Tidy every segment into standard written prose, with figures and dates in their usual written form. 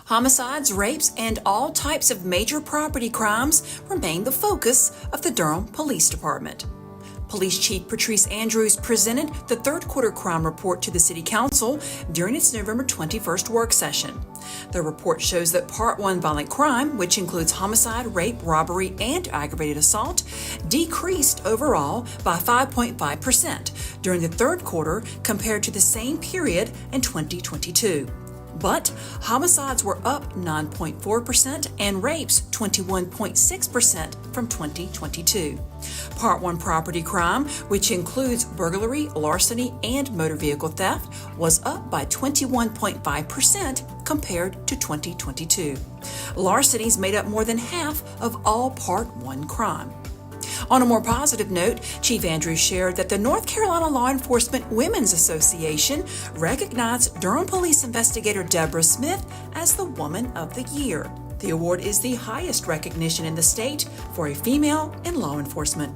Homicides, rapes, and all types of major property crimes remain the focus of the Durham Police Department. Police Chief Patrice Andrews presented the third quarter crime report to the City Council during its November 21st work session. The report shows that Part 1 violent crime, which includes homicide, rape, robbery, and aggravated assault, decreased overall by 5.5% during the third quarter compared to the same period in 2022. But homicides were up 9.4% and rapes 21.6% from 2022. Part 1 property crime, which includes burglary, larceny, and motor vehicle theft, was up by 21.5% compared to 2022. Larcenies made up more than half of all Part 1 crime. On a more positive note, Chief Andrews shared that the North Carolina Law Enforcement Women's Association recognized Durham Police Investigator Deborah Smith as the Woman of the Year. The award is the highest recognition in the state for a female in law enforcement.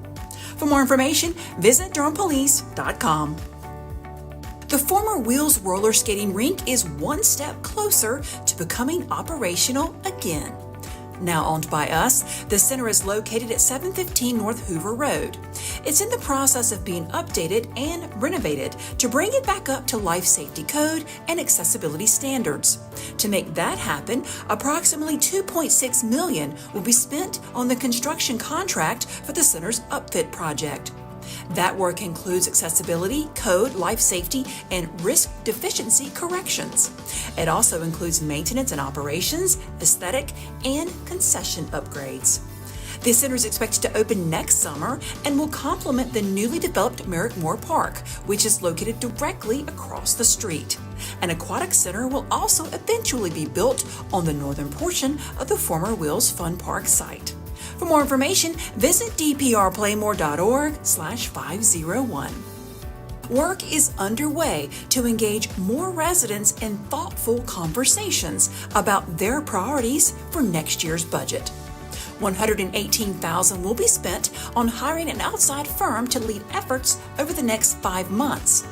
For more information, visit durhampolice.com. The former Wheels Roller Skating Rink is one step closer to becoming operational again. Now owned by us, the center is located at 715 North Hoover Road. It's in the process of being updated and renovated to bring it back up to life safety code and accessibility standards. To make that happen, approximately $2.6 million will be spent on the construction contract for the center's upfit project. That work includes accessibility, code, life safety, and risk deficiency corrections. It also includes maintenance and operations, aesthetic, and concession upgrades. The center is expected to open next summer and will complement the newly developed Merrick Moore Park, which is located directly across the street. An aquatic center will also eventually be built on the northern portion of the former Wheels Fun Park site. For more information, visit dprplaymore.org/501. Work is underway to engage more residents in thoughtful conversations about their priorities for next year's budget. $118,000 will be spent on hiring an outside firm to lead efforts over the next 5 months.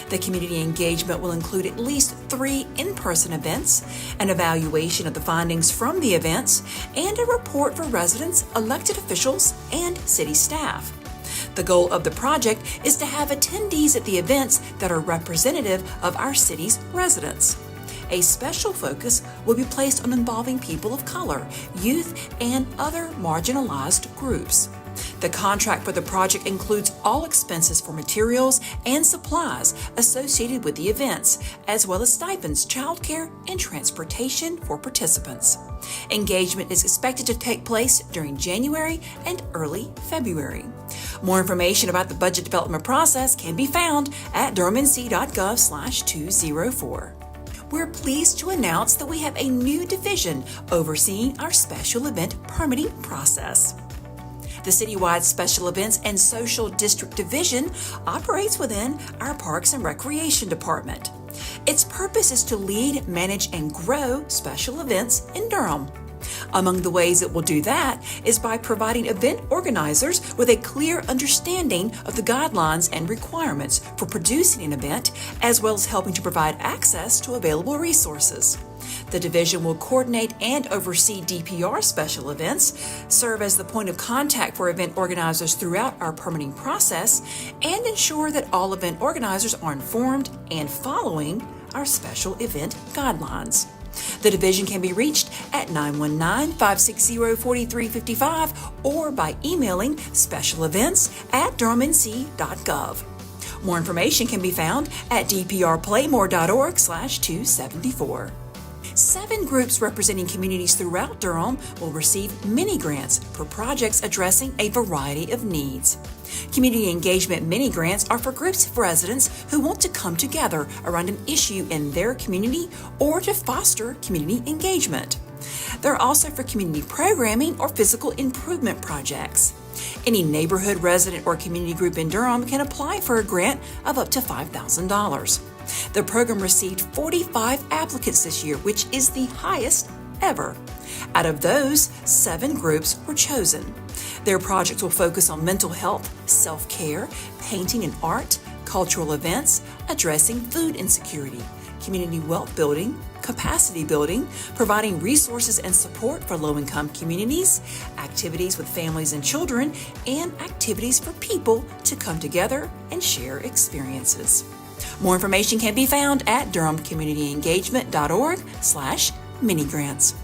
The community engagement will include at least 3 in-person events, an evaluation of the findings from the events, and a report for residents, elected officials, and city staff. The goal of the project is to have attendees at the events that are representative of our city's residents. A special focus will be placed on involving people of color, youth, and other marginalized groups. The contract for the project includes all expenses for materials and supplies associated with the events, as well as stipends, childcare, and transportation for participants. Engagement is expected to take place during January and early February. More information about the budget development process can be found at durhamnc.gov/204. We're pleased to announce that we have a new division overseeing our special event permitting process. The Citywide Special Events and Social District Division operates within our Parks and Recreation Department. Its purpose is to lead, manage, and grow special events in Durham. Among the ways it will do that is by providing event organizers with a clear understanding of the guidelines and requirements for producing an event, as well as helping to provide access to available resources. The division will coordinate and oversee DPR special events, serve as the point of contact for event organizers throughout our permitting process, and ensure that all event organizers are informed and following our special event guidelines. The division can be reached at 919-560-4355 or by emailing specialevents@durhamnc.gov. More information can be found at dprplaymore.org/274. 7 groups representing communities throughout Durham will receive mini-grants for projects addressing a variety of needs. Community engagement mini-grants are for groups of residents who want to come together around an issue in their community or to foster community engagement. They're also for community programming or physical improvement projects. Any neighborhood, resident, or community group in Durham can apply for a grant of up to $5,000. The program received 45 applicants this year, which is the highest ever. Out of those, 7 groups were chosen. Their projects will focus on mental health, self-care, painting and art, cultural events, addressing food insecurity, community wealth building, capacity building, providing resources and support for low-income communities, activities with families and children, and activities for people to come together and share experiences. More information can be found at durhamcommunityengagement.org/mini grants.